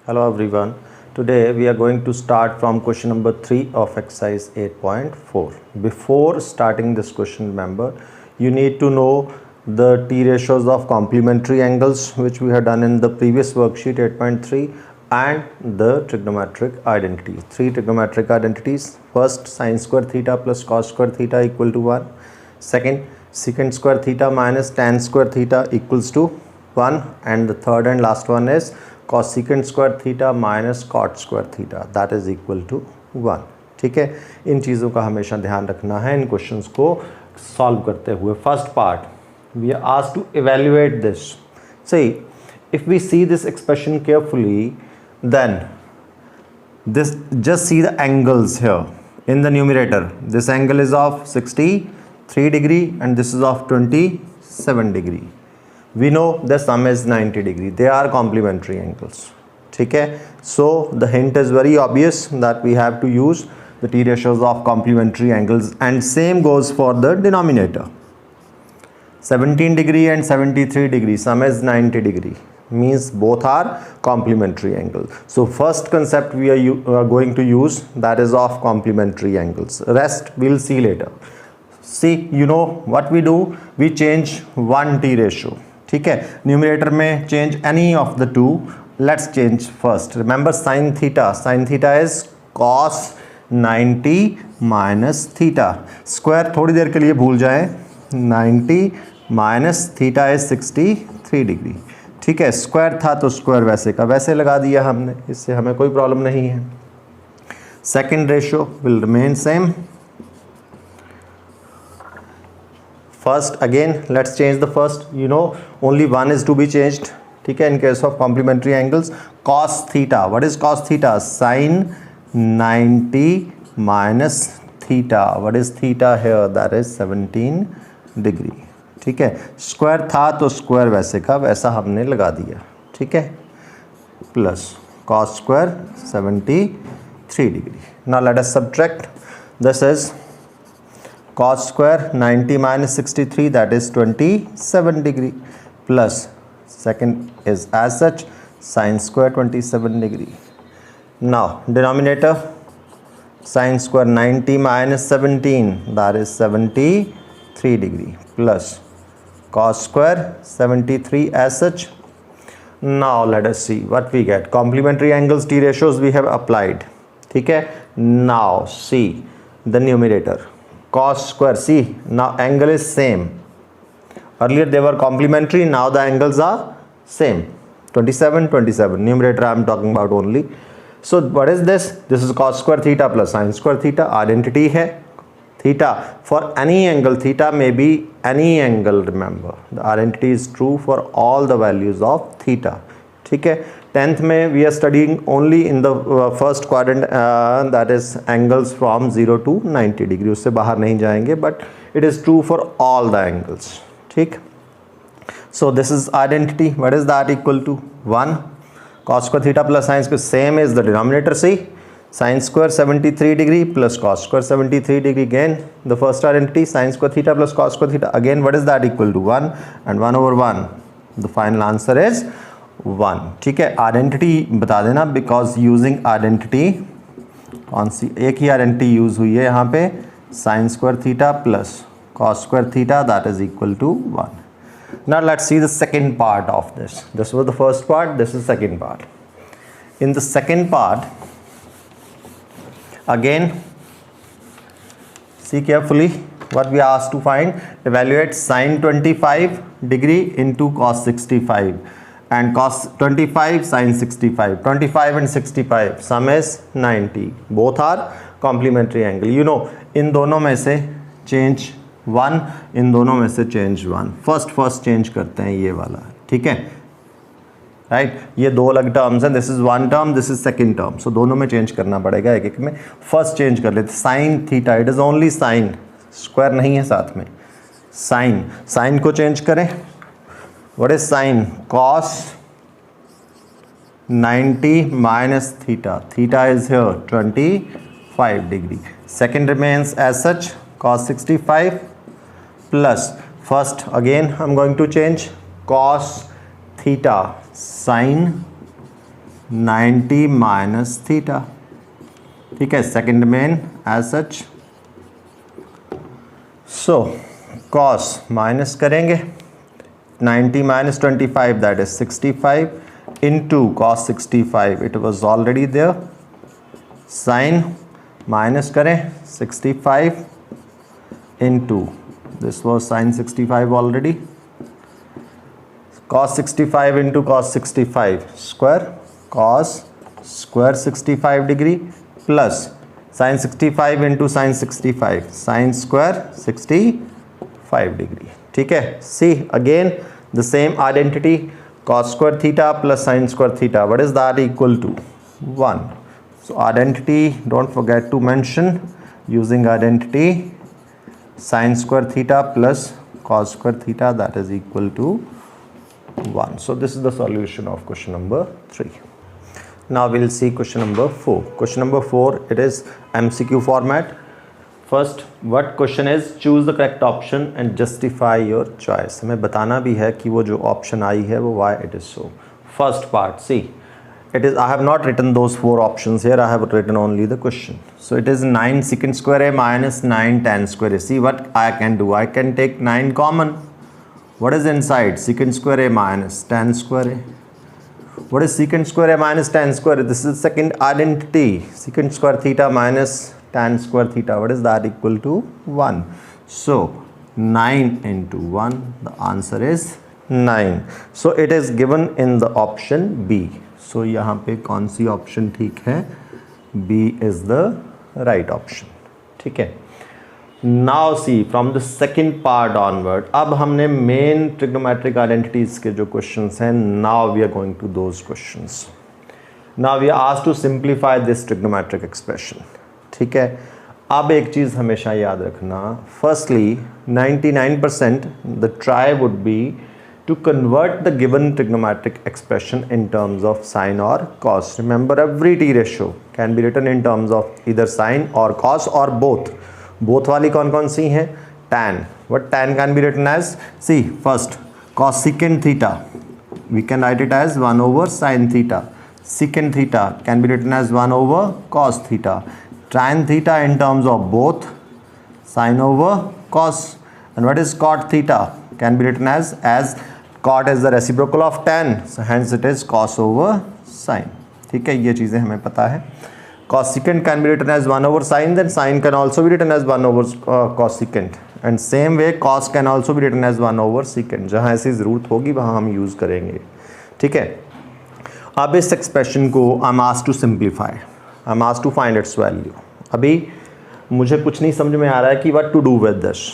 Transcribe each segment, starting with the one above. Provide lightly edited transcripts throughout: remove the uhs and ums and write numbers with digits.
Hello everyone. Today we are going to start from question number 3 of exercise 8.4. Before starting this question, remember you need to know the T ratios of complementary angles which we have done in the previous worksheet 8.3 and the trigonometric identities. Three trigonometric identities. First, sin square theta plus cos square theta equal to 1. Second, secant square theta minus tan square theta equals to 1. And the third and last one is cosecant square theta minus cot square theta that is equal to 1. ठीक है, इन चीज़ों का हमेशा ध्यान रखना है इन questions को solve करते हुए. First part we are asked to evaluate this. See if we see this expression carefully then this just see the angles here in the numerator. This angle is of 63 degree and this is of 27 degree. We know the sum is 90 degree. They are complementary angles. ठीक है, so the hint is very obvious that we have to use the T ratios of complementary angles, and same goes for the denominator. 17 degree and 73 degree, sum is 90 degree, means both are complementary angles. So first concept we are going to use, that is of complementary angles. Rest we'll see later. See, you know what we do, we change one T ratio. ठीक है, numerator में change any of the two. Let's change first. Remember sine theta, sine theta is cos 90 minus theta. Square थोड़ी देर के लिए भूल जाएं. 90 minus theta is 63 degree. ठीक है, स्क्वायर था तो स्क्वायर वैसे का वैसे लगा दिया हमने, इससे हमें कोई प्रॉब्लम नहीं है. Second ratio will remain same. First, again let's change the first. You know only one is to be changed. ठीक है, in case of complementary angles. Cos theta, what is cos theta? Sin 90 minus theta. What is theta here? That is 17 degree. ठीक है, square था तो square वैसे का वैसा हमने लगा दिया. ठीक है, plus cos square 73 degree. Now let us subtract. This is cos square 90 minus 63, that is 27 degree, plus second is as such sin square 27 degree. Now denominator, sin square 90 minus 17, that is 73 degree, plus cos square 73 as such. Now let us see what we get. Complementary angles T ratios we have applied. ठीक है, now see the numerator. Cos square, see now angle is same. Earlier they were complementary, now the angles are same. 27 27, numerator I am talking about only. So what is this? This is cos square theta plus sin square theta. Identity है. Theta for any angle, theta may be any angle. Remember the identity is true for all the values of theta. ठीक है, 10th में we are studying only in the first quadrant, that is angles from 0 to 90 degree. उससे बाहर नहीं जाएंगे, but it is true for all the angles. ठीक, so this is identity. What is that equal to? 1. Cos square theta plus sin square, same is the denominator. See, sin square 73 degree plus cos square 73 degree. Again the first identity, sin square theta plus cos square theta. Again what is that equal to? 1, and 1 over 1. The final answer is 1. ठीक है, identity बता देना, because using identity, कौन सी एक ही identity use हुई है यहाँ पे, sine square theta plus cos square theta, that is equal to 1. Now let's see the second part of this. This was the first part, this is second part. In the second part again see carefully what we are asked to find. Evaluate sin 25 degree into cos 65 and cos 25 sin 65. 25 and 65 sum is 90. Both are complementary angle. You know इन दोनों में से change 1, इन दोनों में से change 1. First change करते हैं ये वाला. ठीक है, राइट, ये दो अलग टर्म्स हैं. This is one term, this is second term. So दोनों में चेंज करना पड़ेगा, एक एक में. फर्स्ट चेंज कर लेते. Sine theta, it is only sine, square नहीं है साथ में. साइन को चेंज करें. What is sine? Cos 90 minus theta. Theta is here 25 degree. Second remains as such, cos 65 plus first again I'm going to change cos theta sin 90 minus theta, ठीक है, second main as such. So cos minus करेंगे 90 minus 25 that is 65 into cos 65 it was already there, sine minus करें 65 into this was sine 65 already, cos 65 into cos 65 square, cos square 65 degree plus sin 65 into sin 65 sin square 65 degree, ठीक है। see again the same identity, cos square theta plus sin square theta, what is that equal to 1, so identity don't forget to mention, using identity sin square theta plus cos square theta that is equal to 1. So this is the solution of question number 3. Now we'll see question number 4. Question number 4, it is MCQ format. First, what question is, choose the correct option and justify your choice. हमें बताना भी है कि वो जो option आई है वो why it is so. First part, see, it is, I have not written those 4 options here, I have written only the question. So it is 9 secant square a minus 9 tan square a. See what I can do, I can take 9 common. What is inside? Secant square a minus tan square a. What is secant square a minus tan square a? This is second identity. Secant square theta minus tan square theta. What is that equal to? 1. So 9 into 1. The answer is 9. So it is given in the option B. So यहाँ पे कौन सी option ठीक है? B is the right option. ठीक है. Now see from the second part onward, अब हमने main trigonometric identities के जो questions हैं, now we are going to those questions. Now we are asked to simplify this trigonometric expression. ठीक है, अब एक चीज़ हमेशा याद रखना, firstly 99% the try would be to convert the given trigonometric expression in terms of sine or cos. Remember every t ratio can be written in terms of either sine or cos or both. Both वाली कौन कौन सी हैं? tan. What tan can be written as? See first cos secant theta we can write it as 1 over sin theta. Secant theta can be written as 1 over cos theta. Tan theta in terms of both sin over cos. And what is cot theta? Can be written as cot is the reciprocal of tan, so hence it is cos over sin. ठीक है, ये चीज़ें हमें पता है. Cosecant can be written as 1 over sine, then sine can also be written as 1 over cosecant, and same way cos can also be written as 1 over secant. जहाँ ऐसी ज़रूरत होगी वहाँ हम यूज़ करेंगे. ठीक है, अब इस एक्सप्रेशन को I'm asked to simplify, I'm asked to find its value. अभी मुझे कुछ नहीं समझ में आ रहा है कि what to do with this.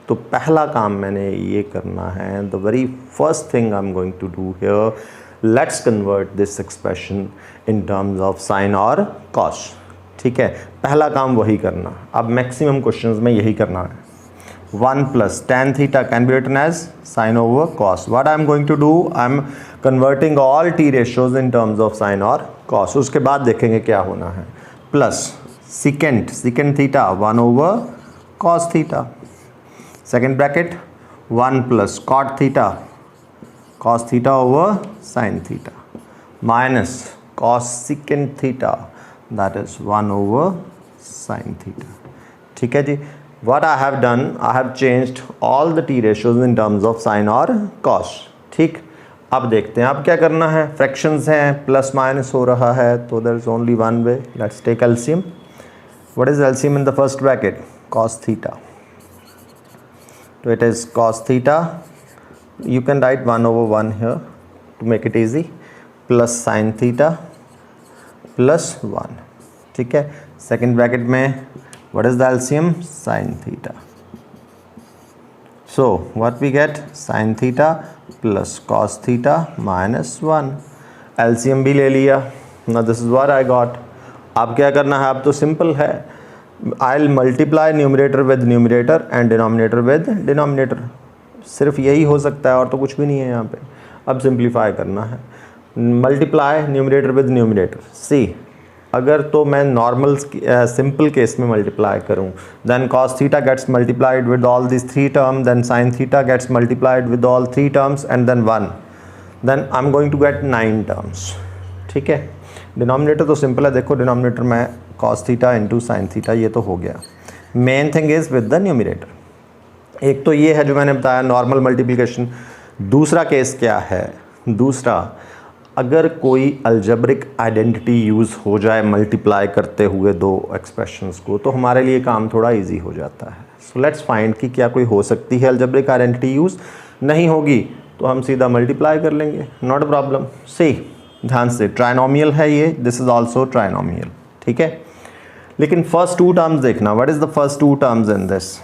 तो पहला काम मैंने ये करना है, the very first thing I'm going to do here, let's convert this expression in terms of sin और cos. ठीक है, पहला काम वही करना. अब मैक्सिमम क्वेश्चंस में यही करना है. 1 plus tan theta can be written as sin over cos. What I'm going to do, I'm converting all t ratios in terms of sin और cos. उसके बाद देखेंगे क्या होना है. Plus secant theta 1 over cos theta. Second bracket 1 plus cot theta cos theta over sin theta minus cos secant theta that is 1 over sin theta. ठीक है जी, what I have done, I have changed all the t ratios in terms of sin और cos. ठीक, अब देखते हैं अब क्या करना है. फ्रैक्शंस हैं, प्लस माइनस हो रहा है, तो there is only one way. Let's take LCM. What is LCM in the first bracket? Cos theta. So it is cos theta. You can write 1 over 1 here to make it easy, plus sin theta plus 1. ठीक है, second bracket में what is the LCM? Sin theta. So what we get? Sin theta plus cos theta minus 1. LCM भी ले लिया. Now this is what I got. अब क्या करना है? अब तो सिंपल है. I'll multiply numerator with numerator and denominator with denominator. सिर्फ यही हो सकता है और तो कुछ भी नहीं है यहाँ पे. अब सिंप्लीफाई करना है. Multiply numerator with numerator. See, अगर तो मैं नॉर्मल सिंपल केस में मल्टीप्लाई करूँ, then cos theta gets multiplied with all this 3 term, then sin theta gets multiplied with all 3 terms and then 1, then I'm going to get 9 terms. ठीक है, denominator तो simple है, देखो denominator में cos theta into sine theta, ये तो हो गया। Main thing is with the numerator. एक तो ये है जो मैंने बताया नॉर्मल मल्टीप्लिकेशन। दूसरा केस क्या है, दूसरा अगर कोई अलजेब्रिक आइडेंटिटी यूज़ हो जाए मल्टीप्लाई करते हुए दो एक्सप्रेशंस को, तो हमारे लिए काम थोड़ा इजी हो जाता है। सो लेट्स फाइंड कि क्या कोई हो सकती है अलजेब्रिक आइडेंटिटी यूज़। नहीं होगी तो हम सीधा मल्टीप्लाई कर लेंगे, नॉट अ प्रॉब्लम। सी ध्यान से, ट्राइनोमियल है ये, दिस इज ऑल्सो ट्राइनोमियल, ठीक है। लेकिन फर्स्ट टू टर्म्स देखना, what is the first two terms in this,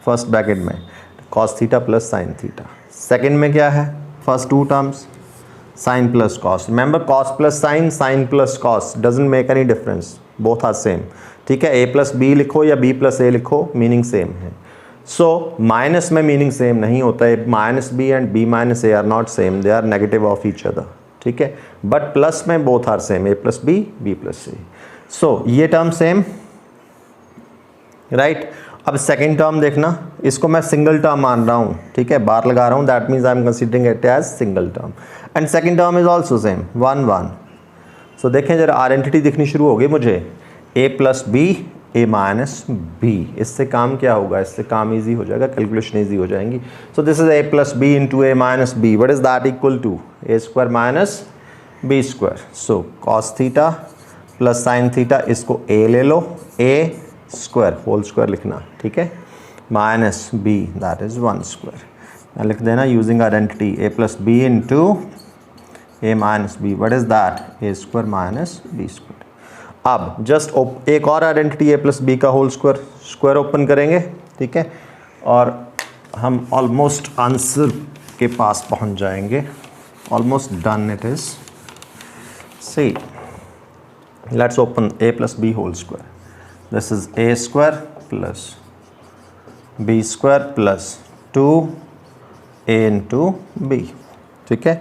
first bracket में cos theta plus sine theta, second में क्या है first two terms sine plus cos. Remember cos plus sine, sine plus cos doesn't make any difference, both are same, ठीक है। ए plus B लिखो या B plus ए लिखो, meaning same है। So minus में मीनिंग सेम नहीं होता है, minus B and B minus A are not same, they are negative of each other, ठीक है। बट प्लस में both are same, A plus B, B plus A. So ये term same, right. अब second term देखना, इसको मैं single term मान रहा हूँ, ठीक है, बार लगा रहा हूँ, that means I am considering it as single term. And second term is also same 1 1। So देखें जरा आइडेंटिटी दिखनी शुरू हो गई मुझे, A plus B A minus B. इससे काम क्या होगा, इससे काम ईजी हो जाएगा, कैलकुलेशन ईजी हो जाएंगी। So this is A plus B into A minus B, what is that equal to A square minus B square. So cos theta plus sine theta, इसको ए ले लो, ए स्क्वायर होल स्क्वायर लिखना, ठीक है, minus B that is 1 square. लिख देना using identity A plus B into A minus B, what is that A square minus B square. अब just एक और आइडेंटिटी ए प्लस बी का whole square, square open करेंगे, ठीक है, और हम ऑलमोस्ट आंसर के पास पहुंच जाएंगे, almost done it is. See let's open A plus B whole square, this is a square plus b square plus 2a into b, ठीक है,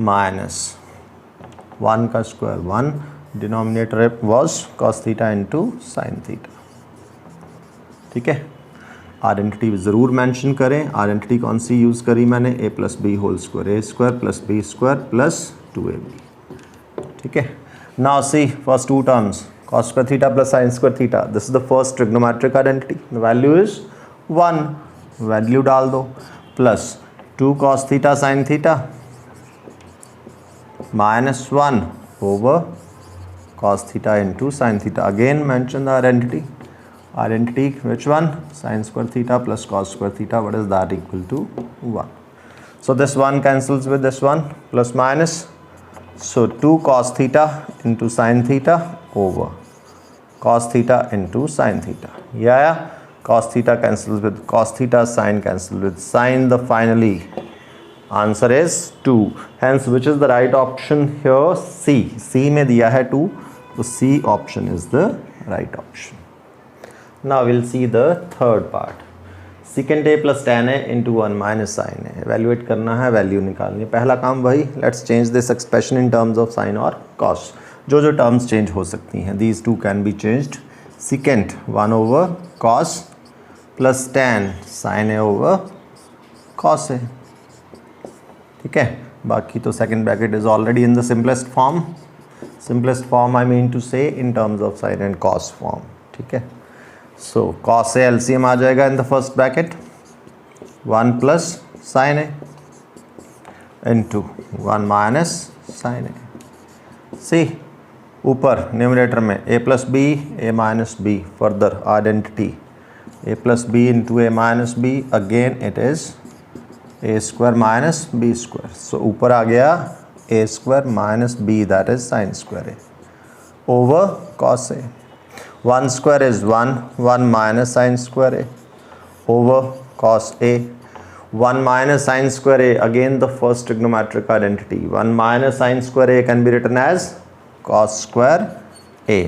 माइनस 1 का square 1, denominator was cos theta into sine theta, ठीक है। Identity ज़रूर mention करें, identity कौन सी use करी मैंने, a plus B whole square, A square plus B square plus 2ab, ठीक है। Now see first two terms cos square theta plus sin square theta, this is the first trigonometric identity, the value is 1, value डाल दो, plus 2 cos theta sin theta minus 1 over cos theta into sin theta, again mention the identity which one, sin square theta plus cos square theta, what is that equal to 1. So this 1 cancels with this one, plus minus, so 2 cos theta into sin theta over cos theta into sin theta, yeah, cos theta cancels with cos theta, sin cancels with sin, the finally answer is 2. Hence which is the right option here, C में दिया है 2, so C option is the right option. Now we'll see the third part, secant a plus tan a into 1 minus sin a, evaluate करना है, value निकालनी है। पहला काम वही, let's change this expression in terms of sin और cos, जो जो टर्म्स चेंज हो सकती हैं, these two can be changed, secant 1 over cos plus tan sine A over cos A, ठीक है। बाकी तो second bracket is already in the simplest form I mean to say in terms of sine and cos form, ठीक है। So cos A LCM आ जाएगा in the first bracket, 1 plus sine A into 1 minus sine A. See ऊपर numerator में a plus B A minus B, further identity a plus B into A minus B, again it is A square minus B square. So ऊपर आ गया A square minus B that is sine square A over cos A, 1 square is 1, 1 minus sine square A over cos A, 1 minus sin square a, again the first trigonometric identity, 1 minus sin square a can be written as cos square a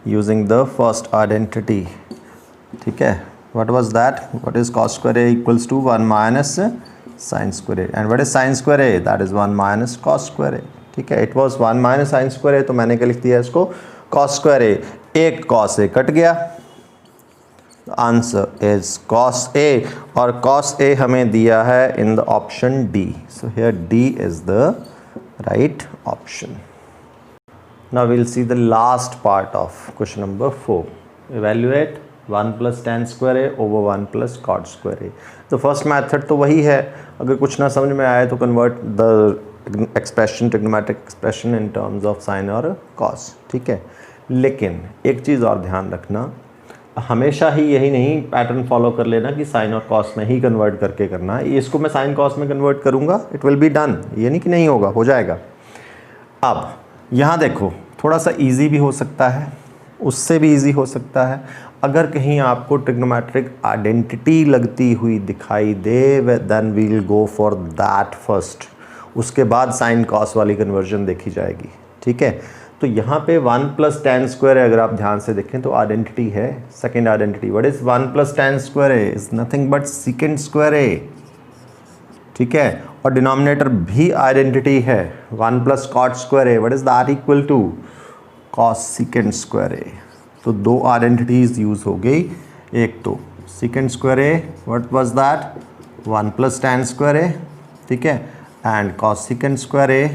using the first identity, ठीक है। what was that, what is cos square a equals to 1 minus sin square a, and what is sin square a, that is 1 minus cos square a, ठीक है। it was 1 minus sin square a, तो मैंने क्या लिख दिया इसको cos square a, एक cos a cut गया, आंसर इज cos a, और cos a हमें दिया है in the option D, so here D is the right option. Now we'll see the last part of question number 4. Evaluate 1 plus tan square a over 1 plus cot square a. तो first method तो वही है, अगर कुछ ना समझ में आए तो convert the expression, trigonometric expression in terms of sign और कॉस, ठीक है। लेकिन एक चीज़ और ध्यान रखना, हमेशा ही यही नहीं पैटर्न फॉलो कर लेना कि साइन और कॉस में ही कन्वर्ट करके करना है। इसको मैं साइन कॉस में कन्वर्ट करूँगा, इट विल बी डन, ये नहीं कि नहीं होगा, हो जाएगा। अब यहाँ देखो, थोड़ा सा इजी भी हो सकता है, उससे भी इजी हो सकता है। अगर कहीं आपको ट्रिग्नोमेट्रिक आइडेंटिटी लगती हुई दिखाई दे, then we will go for that first, उसके बाद साइन कॉस वाली कन्वर्जन देखी जाएगी, ठीक है। तो यहाँ पे 1 प्लस tan स्क्वायर है, अगर आप ध्यान से देखें तो आइडेंटिटी है, second identity. What is 1 plus tan square है? Is nothing but secant square है, ठीक है। और डिनोमिनेटर भी आइडेंटिटी है, 1 प्लस कॉट स्क्वायर है। What is that equal to? Cos सीकेंड square है। तो दो आइडेंटिटीज यूज हो गई, एक तो सीकेंड स्क्वायर है, what was that? 1 plus tan square है, ठीक है, एंड कॉस सीकेंड स्क्वायर है,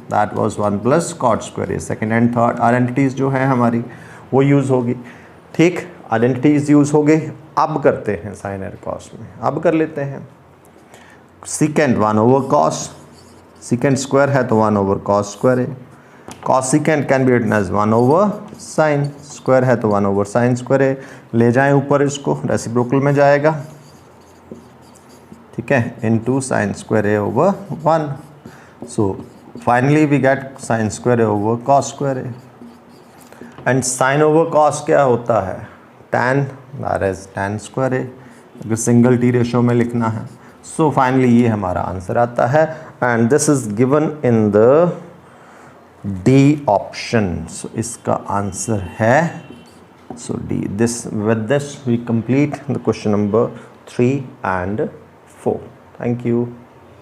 that was 1 plus cot square है। सेकेंड एंड थर्ड आइडेंटिटीज जो है हमारी वो यूज़ होगी, ठीक, आइडेंटिटीज यूज़ हो गई। अब करते हैं साइन और कॉस में, अब कर लेते हैं। सीकेंड 1 ओवर कॉस, सीकेंड स्क्वायर है तो 1 ओवर कॉस स्क्वायर है। Cosecant can be written as 1 over sine square है तो 1 ओवर साइन स्क्वायर है। ले जाएं ऊपर इसको, रेसिप्रोकल में जाएगा, ठीक है, इनटू साइन स्क्वायर है over 1। So finally we get sine square है ओवर कॉस स्क्वायर है। एंड साइन ओवर कॉस क्या होता है? Tan, that is tan square है, अगर सिंगल टी रेशो में लिखना है। सो फाइनली ये हमारा आंसर आता है, and this is given in the D option. So इसका आंसर है so D. This with this we complete the question number 3 and 4. Thank you.